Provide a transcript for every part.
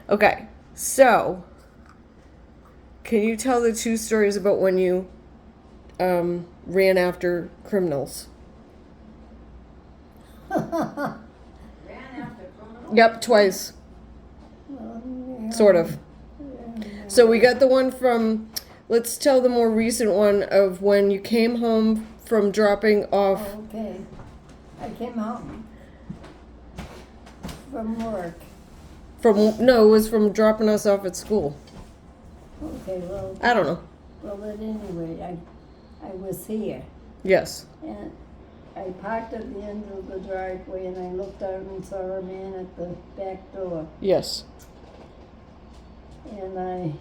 Okay, so can you tell the two stories about when you ran after criminals? Ran after criminals? Yep, twice, Yeah. sort of. So we got the one from, let's tell the more recent one of when you came home from dropping off. Okay. I came home from work. No, it was from dropping us off at school. Okay, well, I don't know. well, at any rate, I was here. Yes. And I parked at the end of the driveway and I looked out and saw a man at the back door. Yes. And I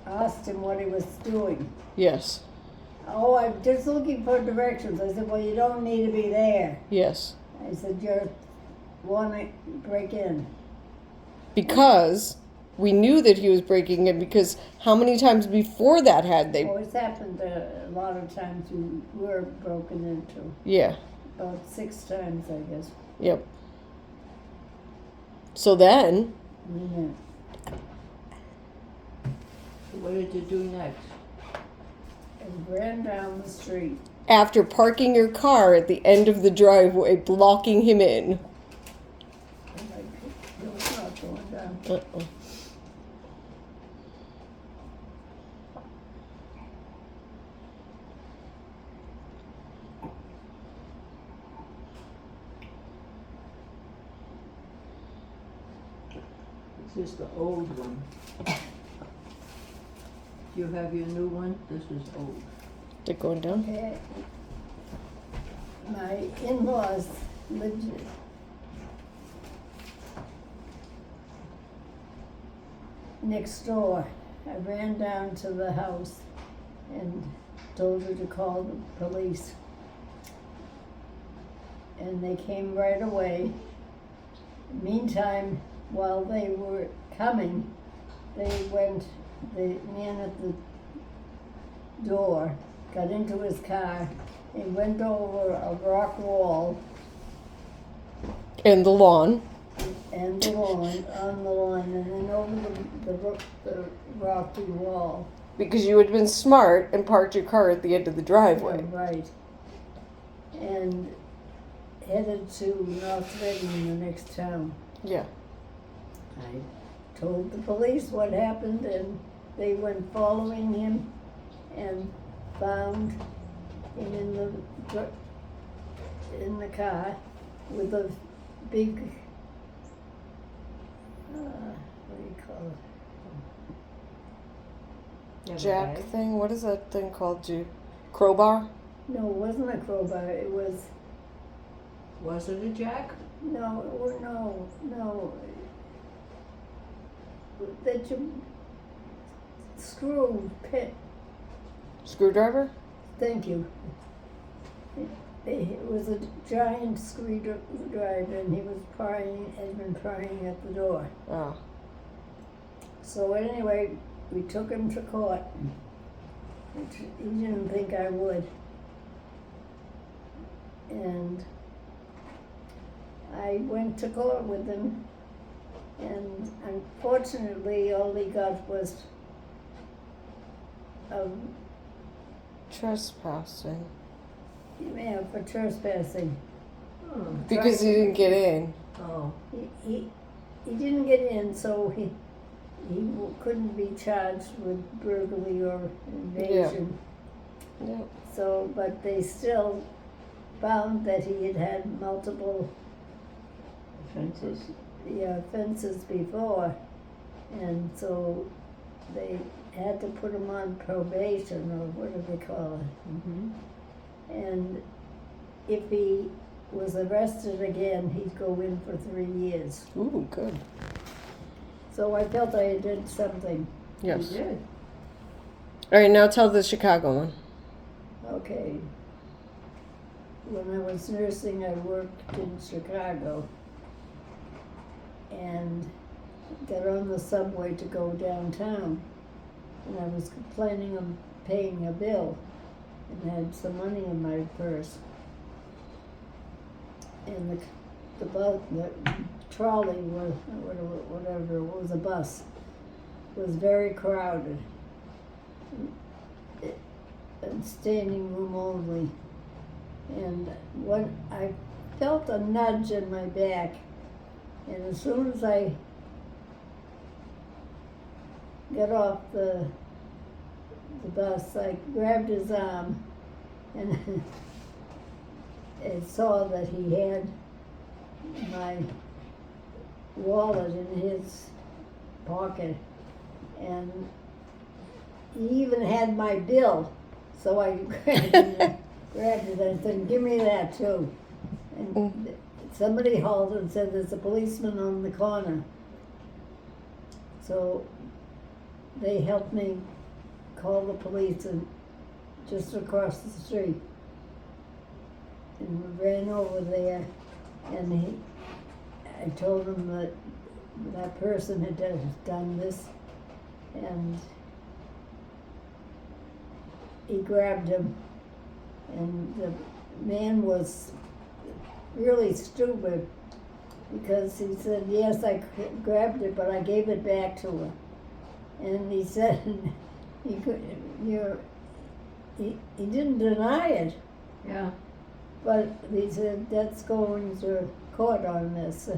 asked him what he was doing. Yes. Oh, I'm just looking for directions. I said, well, you don't need to be there. Yes. I said, you want to break in. Because we knew that he was breaking in, because how many times before that had they? Oh, it's happened a lot of times you were broken into. Yeah. About 6 times, I guess. Yep. So then, Yeah. What did you do next? And ran down the street. after parking your car at the end of the driveway, blocking him in. I'm like, it was not going down. Uh-uh. This is the old one. Do you have your new one? This is old. They're going down? Okay. My in-laws lived next door. I ran down to the house and told her to call the police. And they came right away. Meantime, while they were coming, the man at the door got into his car and went over a rock wall And the lawn. and the lawn, on the lawn, and then over the rocky wall. Because you had been smart and parked your car at the end of the driveway. Right. And headed to North Reading, the next town. Yeah. I told the police what happened, and they went following him and found him in the car with a big, what do you call it? Jack thing? What is that thing called, G? Crowbar? No, it wasn't a crowbar. It was Was it a jack? no. That you screw pit. Screwdriver? Thank you. It was a giant screwdriver, and he was had been prying at the door. Oh. So anyway, we took him to court, which he didn't think I would. And I went to court with him, and unfortunately, all he got was Trespassing. for trespassing. Oh. Because he didn't get in. Oh. He didn't get in, so he couldn't be charged with burglary or invasion. Yeah. So, but they still found that he had had multiple Fences. offenses before, and so they had to put him on probation, or what do they call it? Mm-hmm. And if he was arrested again, he'd go in for 3 years. Ooh, good. So I felt I did something. Yes. You did. All right, now tell the Chicago one. Okay. When I was nursing, I worked in Chicago and got on the subway to go downtown. And I was planning on paying a bill and had some money in my purse. And the the trolley was, whatever, it was a bus, was very crowded. And standing room only. And when I felt a nudge in my back, and as soon as I got off the bus, I grabbed his arm and I saw that he had my wallet in his pocket, and he even had my bill. So I grabbed it and said, "Give me that too." And somebody halted and said, "There's a policeman on the corner." So they helped me call the police and just across the street. And we ran over there, and I told him that that person had done this, and he grabbed him, and the man was really stupid because he said, "Yes, I grabbed it, but I gave it back to her." And he said, he didn't deny it, Yeah. but he said, "That's going to court on this."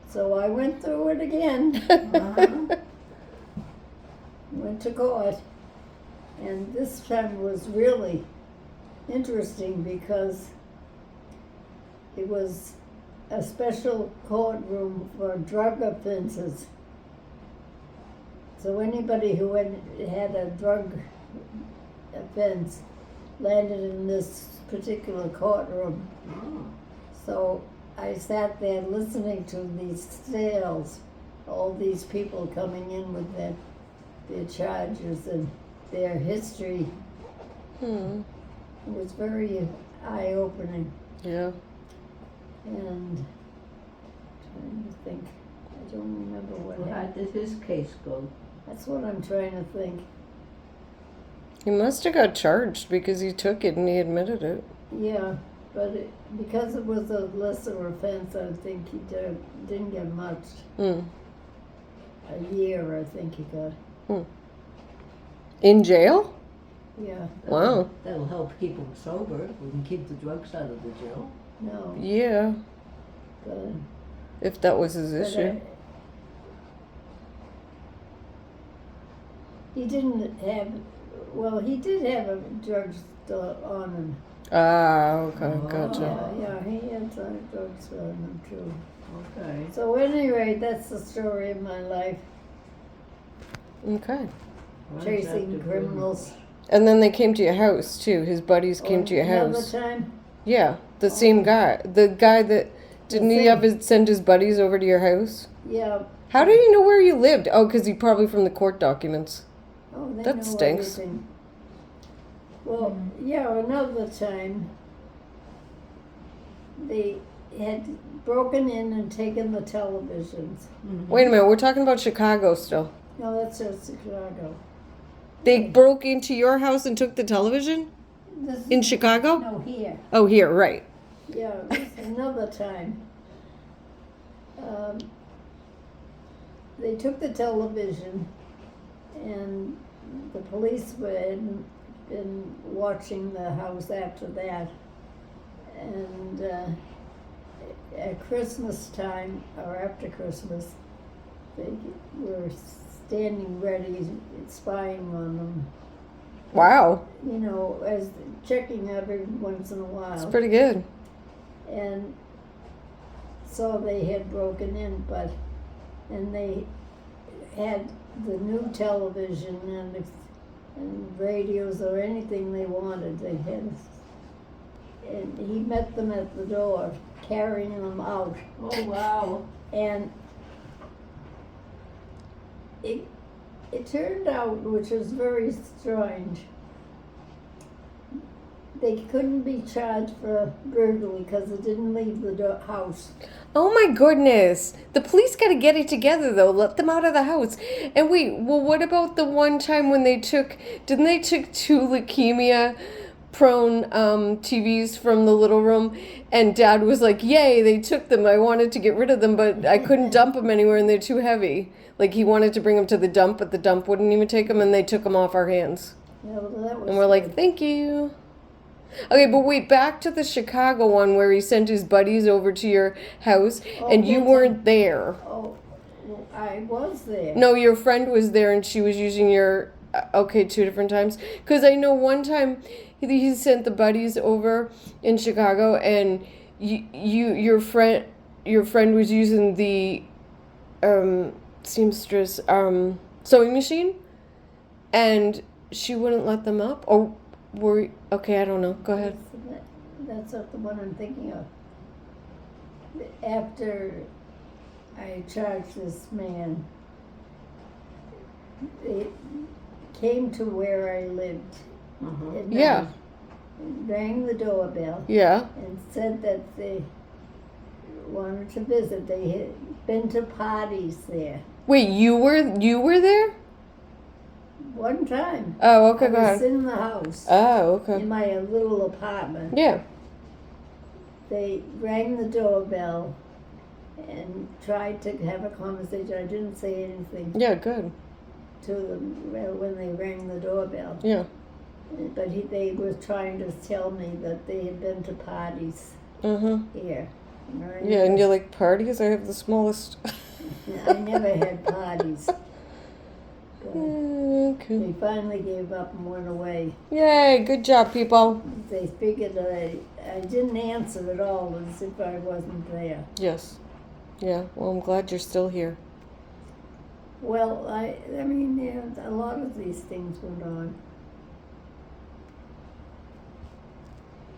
So I went through it again. Uh-huh. Went to court, and this time was really interesting because it was a special courtroom for drug offenses. So anybody who had a drug offense landed in this particular courtroom. Oh. So I sat there listening to these tales, all these people coming in with their charges and their history. Hmm. It was very eye-opening, Yeah. and trying to think, I don't remember what How happened. did his case go? That's what I'm trying to think. He must have got charged because he took it and he admitted it. Yeah, but because it was a lesser offense, I think he didn't get much. Hmm. A year, I think he got. In jail? Yeah, Wow. That'll help keep him sober. We can keep the drugs out of the jail. no, Yeah. but If that was his But issue. he didn't have, well, he did have a drug on him. Ah, okay, Oh. gotcha. Yeah, he had some drugs on him too. Okay. So anyway, that's the story of my life, Okay. Runs chasing after criminals. And then they came to your house too. His buddies came to your Another house. time, Yeah, the same guy. The guy that didn't he same. have his, send his buddies over to your house? yeah. How did he know where you lived? Oh, because he probably from the court documents. Oh, they That know stinks. everything. Well, yeah, another time, they had broken in and taken the televisions. Mhm. Wait a minute, we're talking about Chicago still. No, that's just Chicago. They broke into your house and took the television This in Chicago? No, here. Oh, here, right. Yeah, this another time. They took the television, and the police had been watching the house after that. And at Christmas time, or after Christmas, they were standing ready, spying on them. Wow, You know, as checking every once in a while. it's pretty good. And so they had broken in, and they had the new television and radios or anything they wanted. They had, and he met them at the door, carrying them out, Oh, wow. and it turned out, which was very strange, they couldn't be charged for burglary because it didn't leave the house. Oh my goodness. The police got to get it together though. Let them out of the house. And wait, well, what about the one time when didn't they took two leukemia prone TVs from the little room, and Dad was like, "Yay, they took them. I wanted to get rid of them, but I couldn't dump them anywhere, and they're too heavy." Like he wanted to bring them to the dump, but the dump wouldn't even take them, and they took them off our hands. Yeah, well, that was And we're like, good. "Thank you." Okay, but wait, back to the Chicago one where he sent his buddies over to your house, Oh, and you that's weren't there. Oh, well, I was there. No, your friend was there, and she was using your. Okay, 2 different times. Because I know one time he sent the buddies over in Chicago, and your friend was using the seamstress sewing machine, and she wouldn't let them up. Or were okay? I don't know. Go ahead. That's not the one I'm thinking of. After I charged this man, it came to where I lived at night, Yeah. rang the doorbell, Yeah. and said that they wanted to visit. They had been to parties there. Wait, you were there? One time, Oh, okay. I Go was ahead. in the house, Oh, okay. in my little apartment. Yeah. They rang the doorbell and tried to have a conversation. I didn't say anything Yeah. Good. to them when they rang the doorbell. Yeah. But they were trying to tell me that they had been to parties here. And I Yeah, and you're like, parties? I have the smallest. I never had parties. But Okay. they finally gave up and went away. Yay, good job, people. They figured that I didn't answer at all, as if I wasn't there. Yes. Yeah, well, I'm glad you're still here. Well, I mean, yeah, a lot of these things went on.